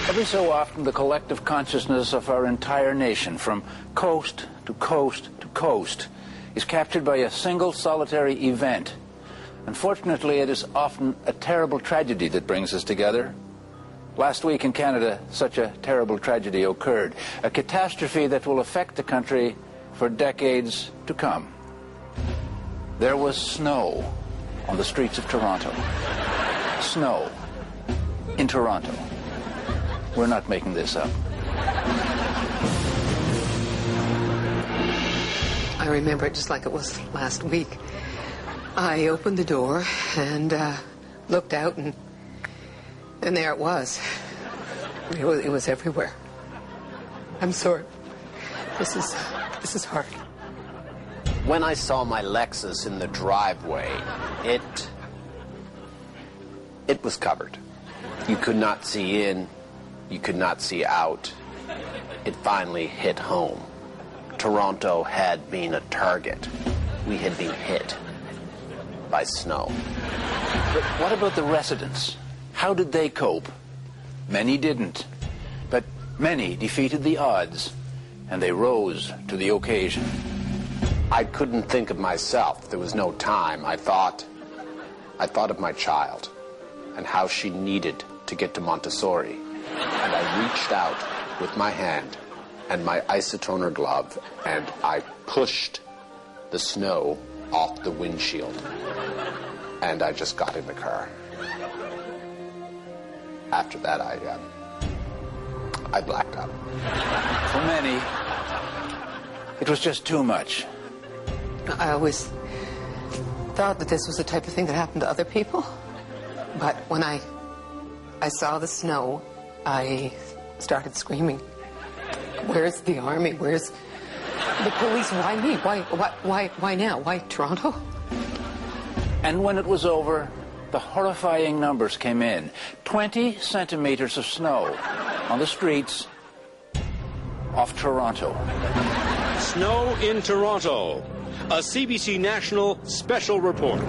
Every so often, the collective consciousness of our entire nation, from coast to coast to coast, is captured by a single solitary event. Unfortunately, it is often a terrible tragedy that brings us together. Last week in Canada, such a terrible tragedy occurred, a catastrophe that will affect the country for decades to come. There was snow on the streets of Toronto. Snow in Toronto. We're not making this up. I remember it just like it was last week. I opened the door and looked out, and there it was. It was everywhere. I'm sorry. This is hard. When I saw my Lexus in the driveway, it was covered. You could not see in, you could not see out. It finally hit home. Toronto had been a target. We had been hit by snow. But what about the residents? How did they cope? Many didn't, but many defeated the odds, and they rose to the occasion. I couldn't think of myself. There was no time. I thought of my child and how she needed to get to Montessori. And I reached out with my hand and my isotoner glove, and I pushed the snow off the windshield. And I just got in the car. After that, I blacked out. For many, it was just too much. I always thought that this was the type of thing that happened to other people. But when I saw the snow, I started screaming. Where's the army? Where's the police? Why me? Why now? Why Toronto? And when it was over, the horrifying numbers came in. 20 centimeters of snow on the streets of Toronto. Snow in Toronto. A CBC National special report.